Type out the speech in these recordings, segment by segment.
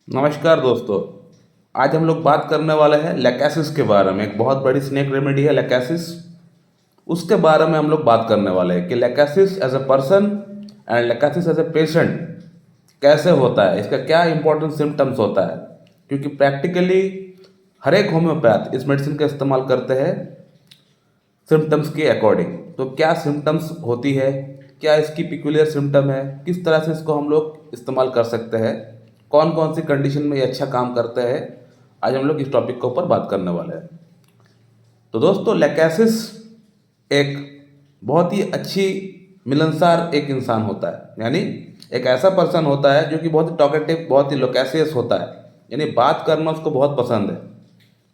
नमस्कार दोस्तों। आज हम लोग बात करने वाले हैं लेकेसिस के बारे में। एक बहुत बड़ी स्नेक रेमेडी है लेकेसिस, उसके बारे में हम लोग बात करने वाले हैं कि Lachesis as a person and Lachesis as a patient कैसे होता है, इसका क्या इंपॉर्टेंट सिम्टम्स होता है। क्योंकि प्रैक्टिकली हर एक होम्योपैथ इस मेडिसिन का इस्तेमाल करते हैं सिम्टम्स के अकॉर्डिंग। तो क्या सिम्टम्स होती है, क्या इसकी पिक्यूलियर सिम्टम है, किस तरह से इसको हम लोग इस्तेमाल कर सकते हैं, कौन कौन सी कंडीशन में ये अच्छा काम करता है, आज हम लोग इस टॉपिक के ऊपर बात करने वाले हैं। तो दोस्तों, लेकेसिस एक बहुत ही अच्छी मिलनसार एक इंसान होता है, यानी एक ऐसा पर्सन होता है जो कि बहुत ही टॉकेटिव, बहुत ही लोकेसियस होता है। यानी बात करना उसको बहुत पसंद है,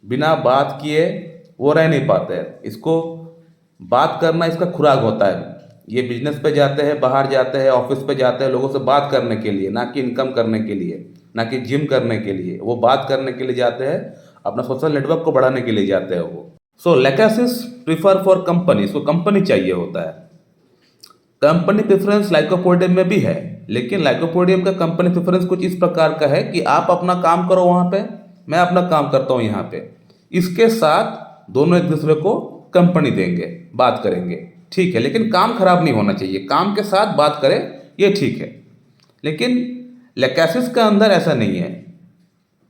बिना बात किए वो रह नहीं पाते हैं। इसको बात करना इसका खुराक होता है। ये बिजनेस पे जाते हैं, बाहर जाते हैं, ऑफिस पे जाते हैं लोगों से बात करने के लिए, ना कि इनकम करने के लिए, ना कि जिम करने के लिए। वो बात करने के लिए जाते हैं, अपना सोशल नेटवर्क को बढ़ाने के लिए जाते हैं वो। सो लेकेसिस प्रीफर फॉर कंपनी, इसको कंपनी चाहिए होता है। कंपनी प्रेफरेंस लाइकोपोडियम में भी है, लेकिन लाइकोपोडियम का कंपनी प्रेफरेंस कुछ इस प्रकार का है कि आप अपना काम करो वहाँ पे, मैं अपना काम करता हूँ यहाँ पे। इसके साथ दोनों एक दूसरे को कंपनी देंगे, बात करेंगे, ठीक है, लेकिन काम खराब नहीं होना चाहिए। काम के साथ बात करें ये ठीक है, लेकिन लेकेसिस का अंदर ऐसा नहीं है।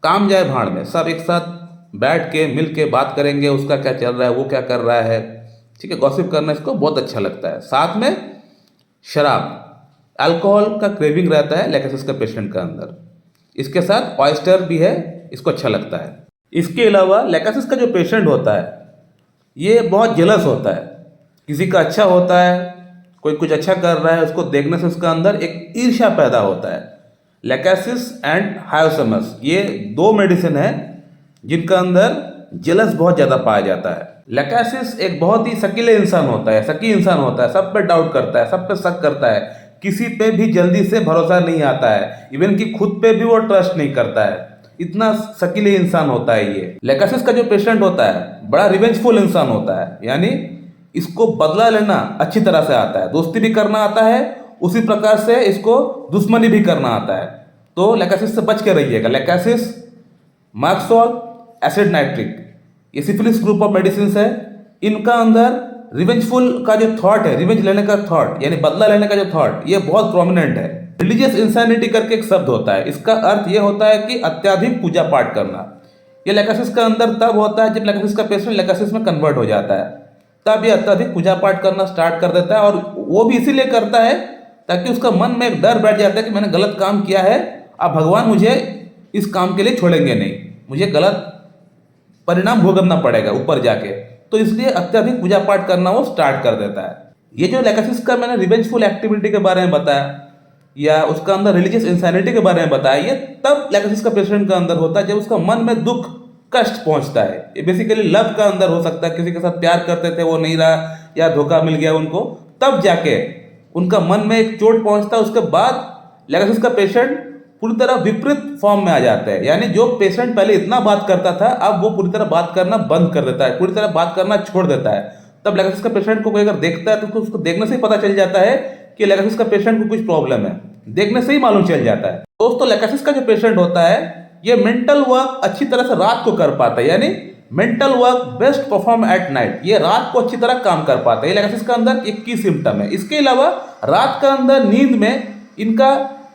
काम जाए भाड़ में, सब एक साथ बैठ के मिल के बात करेंगे, उसका क्या चल रहा है, वो क्या कर रहा है, ठीक है। गॉसिप करना इसको बहुत अच्छा लगता है। साथ में शराब, अल्कोहल का क्रेविंग रहता है लेकेसिस का पेशेंट का अंदर। इसके साथ ऑयस्टर भी है, इसको अच्छा लगता है। इसके अलावा लेकेसिस का जो पेशेंट होता है ये बहुत जेलस होता है। किसी का अच्छा होता है, कोई कुछ अच्छा कर रहा है, उसको देखने से उसका अंदर एक ईर्ष्या पैदा होता है। लेकेसिस एंड हायोसमस ये दो मेडिसिन है जिनका अंदर जेलस बहुत ज़्यादा पाया जाता है। लेकेसिस एक बहुत ही शकीले इंसान होता है, शकी इंसान होता है, सब पे डाउट करता है, सब पे शक करता है, किसी पे भी जल्दी से भरोसा नहीं आता है, इवन कि खुद पे भी वो ट्रस्ट नहीं करता है। इतना शकीले इंसान होता है ये। लेकेसिस का जो पेशेंट होता है बड़ा रिवेंजफुल इंसान होता है, यानी इसको बदला लेना अच्छी तरह से आता है, दोस्ती भी करना आता है, उसी प्रकार से इसको दुश्मनी भी करना आता है। तो लेकेसिस से बच के रहिएगा। लेकेसिस, मार्क्सोल, एसिड नाइट्रिक, ये सिफिलिस ग्रुप ऑफ मेडिसिन है। इनका अंदर रिवेंजफुल का जो थॉट है, रिवेंज लेने का थॉट, यानी बदला लेने का जो थॉट, ये बहुत प्रोमिनेंट है। रिलीजियस इंसैनिटी करके एक शब्द होता है, इसका अर्थ ये होता है कि अत्याधिक पूजा पाठ करना। ये लेकेसिस का अंदर तब होता है जब लेकेसिस का पेशेंट लेकेसिस में कन्वर्ट हो जाता है, तब ये अत्यधिक पूजा पाठ करना स्टार्ट कर देता है। और वो भी इसीलिए करता है ताकि उसका मन में एक डर बैठ जाता है कि मैंने गलत काम किया है, अब भगवान मुझे इस काम के लिए छोड़ेंगे नहीं, मुझे गलत परिणाम भुगतना पड़ेगा ऊपर जाके। तो इसलिए अत्यधिक पूजा पाठ करना वो स्टार्ट कर देता है। ये जो लेकेसिस का मैंने रिवेंजफुल एक्टिविटी के बारे में बताया, या उसका अंदर रिलीजियस इंसैनिटी के बारे में बताया, ये तब लेकेसिस का पेशेंट का अंदर होता है जब उसका मन में दुख, कष्ट पहुंचता है। ये बेसिकली लव का अंदर हो सकता है, किसी के साथ प्यार करते थे वो नहीं रहा, या धोखा मिल गया उनको, तब जाके उनका मन में एक चोट पहुंचता है। उसके बाद लेकेसिस का पेशेंट पूरी तरह विपरीत फॉर्म में आ जाता है। यानी जो पेशेंट पहले इतना बात करता था, अब वो पूरी तरह बात करना बंद कर देता है, पूरी तरह बात करना छोड़ देता है। तब लेकेसिस का पेशेंट को कोई अगर देखता है तो उसको देखने से ही पता चल जाता है कि लेकेसिस का पेशेंट को कुछ प्रॉब्लम है, देखने से ही मालूम चल जाता है। दोस्तों, लेकेसिस का जो पेशेंट होता है ये मेंटल वर्क अच्छी तरह से रात को कर पाता है, यानी mental work best perform at night. ये रात को अच्छी तरह काम कर पाता है। ये लेकेसिस का अंदर एक की सिम्टम है। इसके अलावा रात का अंदर नींद में इनका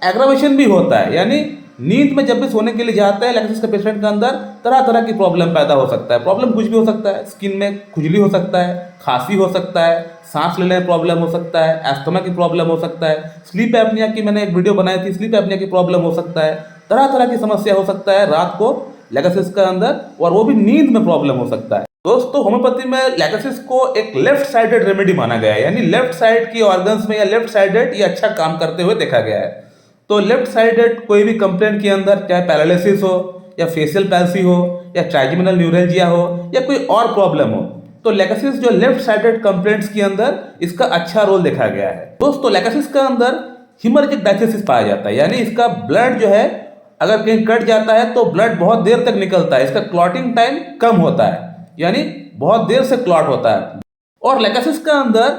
एग्रावेशन भी होता है, यानी नींद में जब भी सोने के लिए जाता है लेकेसिस के पेशेंट के अंदर तरह तरह की प्रॉब्लम पैदा हो सकता है। प्रॉब्लम कुछ भी हो सकता है, स्किन में खुजली हो सकता है, खांसी हो सकता है, सांस लेने में प्रॉब्लम हो सकता है, एस्थमा की प्रॉब्लम हो सकता है, स्लीप एपनिया की मैंने एक वीडियो बनाई थी, स्लीप एपनिया की प्रॉब्लम हो सकता है, तरह तरह की समस्या हो सकता है रात को लेकेसिस के अंदर, और वो भी नींद में प्रॉब्लम हो सकता है। दोस्तों, होम्योपैथी में लेकेसिस को एक लेफ्ट साइडेड रेमेडी माना गया है, यानी लेफ्ट साइड की ऑर्गन्स में या लेफ्ट साइडेड ये अच्छा काम करते हुए देखा गया है। तो लेफ्ट साइडेड कोई भी कंप्लेंट के अंदर, चाहे पैरालिसिस हो, या फेशियल पैल्सी हो, या ट्राइजेमिनल न्यूरेल्जिया हो, या कोई और प्रॉब्लम हो, तो लेकेसिस जो लेफ्ट साइडेड कंप्लेंट्स के अंदर इसका अच्छा रोल देखा गया है। दोस्तों, लेकेसिस का अंदर हिमोरेजिक डायथिसिस पाया जाता है, यानी इसका ब्लड जो है अगर कहीं कट जाता है तो ब्लड बहुत देर तक निकलता है, इसका क्लॉटिंग टाइम कम होता है, यानी बहुत देर से क्लॉट होता है। और लेकेसिस का अंदर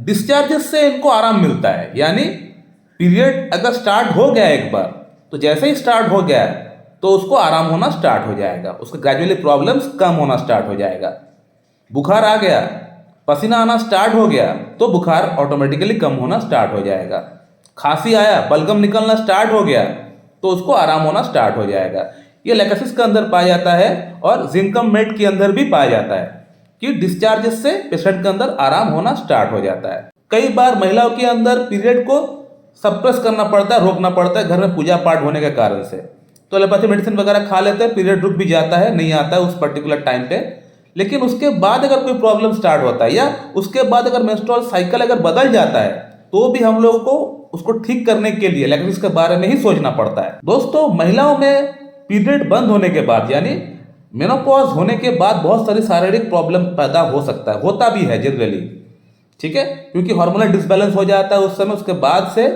डिस्चार्जेस से इनको आराम मिलता है, यानी पीरियड अगर स्टार्ट हो गया एक बार, तो जैसे ही स्टार्ट हो गया तो उसको आराम होना स्टार्ट हो जाएगा, उसके ग्रेजुअली प्रॉब्लम्स कम होना स्टार्ट हो जाएगा। बुखार आ गया, पसीना आना स्टार्ट हो गया, तो बुखार ऑटोमेटिकली कम होना स्टार्ट हो जाएगा। खांसी आया, बलगम निकलना स्टार्ट हो गया, तो उसको आराम होना स्टार्ट हो जाएगा। ये लैकेसिस के अंदर पाया जाता है और जिंकम मेट के अंदर भी पाया जाता है कि डिस्चार्ज से पेशेंट के अंदर आराम होना स्टार्ट हो जाता है। कई बार महिलाओं के अंदर पीरियड को सप्रेस करना पड़ता है, रोकना पड़ता है घर में पूजा पाठ होने के कारण से, तो एलोपैथी मेडिसिन वगैरह खा लेते हैं, पीरियड रुक भी जाता है, नहीं आता है उस पर्टिकुलर टाइम पे। लेकिन उसके बाद अगर कोई प्रॉब्लम स्टार्ट होता है या उसके बाद अगर मेंस्ट्रुअल साइकिल अगर बदल जाता है, तो भी हम लोगों को उसको ठीक करने के लिए लैकेसिस के बारे में ही सोचना पड़ता है। दोस्तों, महिलाओं में पीरियड बंद होने के बाद यानी मेनोपॉज होने के बाद बहुत सारी शारीरिक प्रॉब्लम पैदा हो सकता है, होता भी है जनरली, ठीक है, क्योंकि हार्मोनल डिसबैलेंस हो जाता है उस समय, उसके बाद से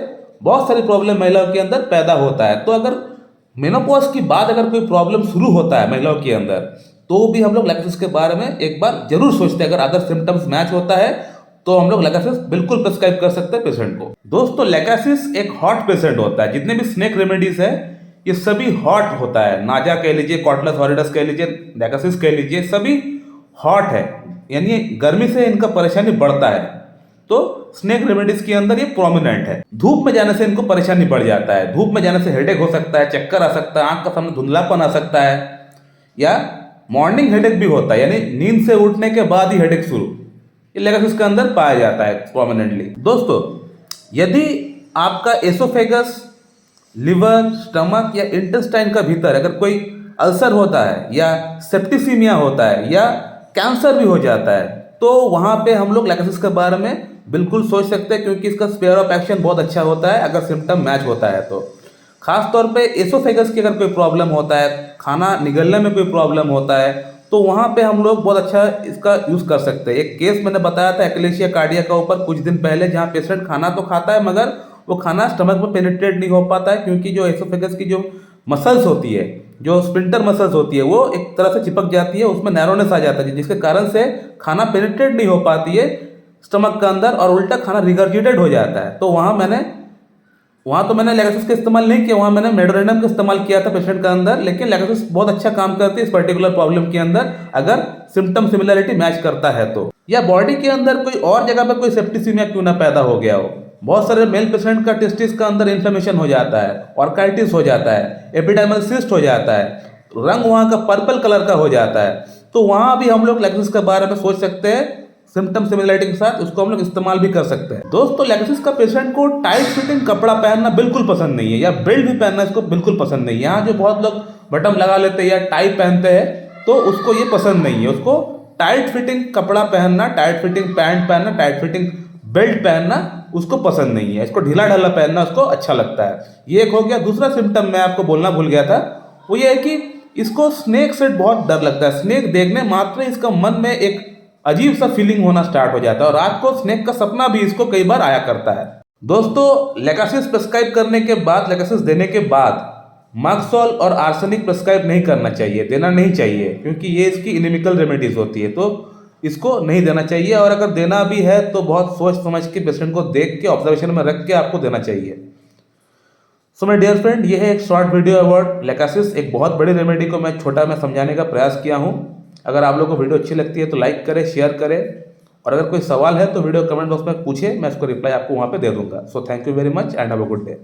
बहुत सारी प्रॉब्लम महिलाओं के अंदर पैदा होता है। तो अगर मेनोपॉज की बाद अगर कोई प्रॉब्लम शुरू होता है महिलाओं के अंदर, तो भी हम लोग लैकेसिस के बारे में एक बार जरूर सोचते हैं। अगर अदर सिम्टम्स मैच होता है तो हम लोग लैकेसिस बिल्कुल प्रिस्क्राइब कर सकते हैं पेशेंट को। दोस्तों, लैकेसिस एक हॉट पेशेंट होता है। जितने भी स्नेक रेमेडीज है ये सभी हॉट होता है। नाजा कह लीजिए, कॉटलस हॉरिडस कह लीजिए, लैकेसिस कह लीजिए, सभी हॉट है, यानी गर्मी से इनका परेशानी बढ़ता है। तो स्नेक रेमेडीज के अंदर ये प्रोमिनेंट है। धूप में जाने से इनको परेशानी बढ़ जाता है, धूप में जाने से हेडेक हो सकता है, चक्कर आ सकता है, आंख का सामने धुंधलापन आ सकता है, या मॉर्निंग हेडेक भी होता है, यानी नींद से उठने के बाद ही हेडेक शुरू, ये लैकेसिस के अंदर पाया जाता है प्रोमिनेंटली। दोस्तों, यदि आपका एसोफेगस, लिवर, स्टमक या इंटेस्टाइन का भीतर अगर कोई अल्सर होता है या सेप्टिसीमिया होता है या कैंसर भी हो जाता है, तो वहां पे हम लोग लैकेसिस के बारे में बिल्कुल सोच सकते हैं, क्योंकि इसका स्पेयर ऑफ एक्शन बहुत अच्छा होता है अगर सिम्टम मैच होता है तो। खास तौर पे एसोफेगस की अगर कोई प्रॉब्लम होता है, खाना निगलने में कोई प्रॉब्लम होता है, तो वहाँ पे हम लोग बहुत अच्छा इसका यूज़ कर सकते हैं। एक केस मैंने बताया था एक्लेशिया कार्डिया का ऊपर कुछ दिन पहले, जहाँ पेशेंट खाना तो खाता है मगर वो खाना स्टमक में पेनिट्रेट नहीं हो पाता है, क्योंकि जो एसोफेगस की जो मसल्स होती है, जो स्पिंटर मसल्स होती है, वो एक तरह से चिपक जाती है, उसमें नैरोनेस आ जाता है, जिसके कारण से खाना पेनिट्रेट नहीं हो पाती है स्टमक का अंदर और उल्टा खाना रिगर्जिटेट हो जाता है। तो वहाँ तो मैंने लैकेसिस का इस्तेमाल नहीं किया, वहाँ मैंने मेडोरेनम का इस्तेमाल किया था पेशेंट का अंदर। लेकिन लैकेसिस बहुत अच्छा काम करती है इस पर्टिकुलर प्रॉब्लम के अंदर अगर सिम्टम सिमिलरिटी मैच करता है तो। या बॉडी के अंदर कोई और जगह पर कोई सेप्टिसीमिया क्यों ना पैदा हो गया हो। बहुत सारे मेल पेशेंट का टेस्टिस का अंदर इन्फ्लेमेशन हो जाता है, ऑर्काइटिस हो जाता है, एपिडर्मल सिस्ट हो जाता है, रंग वहाँ का पर्पल कलर का हो जाता है, तो वहाँ भी हम लोग लैकेसिस के बारे में सोच सकते हैं। सिम्टम सिमिलरिटी के साथ उसको हम लोग इस्तेमाल भी कर सकते हैं। दोस्तों, लैकेसिस का पेशेंट को टाइट फिटिंग कपड़ा पहनना बिल्कुल पसंद नहीं है, या बेल्ट भी पहनना इसको बिल्कुल पसंद नहीं है। यहाँ जो बहुत लोग बटन लगा लेते हैं या टाई पहनते हैं, तो उसको ये पसंद नहीं है। उसको टाइट फिटिंग कपड़ा पहनना, टाइट फिटिंग पैंट पहनना, टाइट फिटिंग बेल्ट पहनना उसको पसंद नहीं है। इसको ढीला ढाला पहनना उसको अच्छा लगता है। ये एक हो गया। दूसरा सिम्टम मैं आपको बोलना भूल गया था, वो ये है कि इसको स्नेक से बहुत डर लगता है। स्नेक देखने मात्र इसका मन में एक अजीब सा फीलिंग होना स्टार्ट हो जाता है और रात को स्नेक का सपना भी इसको कई बार आया करता है। दोस्तों, लैकेसिस प्रिस्क्राइब करने के बाद, लैकेसिस देने के बाद मार्क्सोल और आर्सेनिक प्रिस्क्राइब नहीं करना चाहिए, देना नहीं चाहिए, क्योंकि ये इसकी इनिमिकल रेमेडीज होती है, तो इसको नहीं देना चाहिए। और अगर देना भी है तो बहुत सोच समझ के पेशेंट को देख के ऑब्जर्वेशन में रख के आपको देना चाहिए। सो माय डियर फ्रेंड, ये है एक शॉर्ट वीडियो अबाउट लैकेसिस। एक बहुत बड़ी रेमेडी को मैं छोटा में समझाने का प्रयास किया हूँ। अगर आप लोगों को वीडियो अच्छी लगती है तो लाइक करें, शेयर करें, और अगर कोई सवाल है तो वीडियो कमेंट बॉक्स में पूछे, मैं उसको रिप्लाई आपको वहाँ पे दे दूंगा। So thank you very much and have a good day.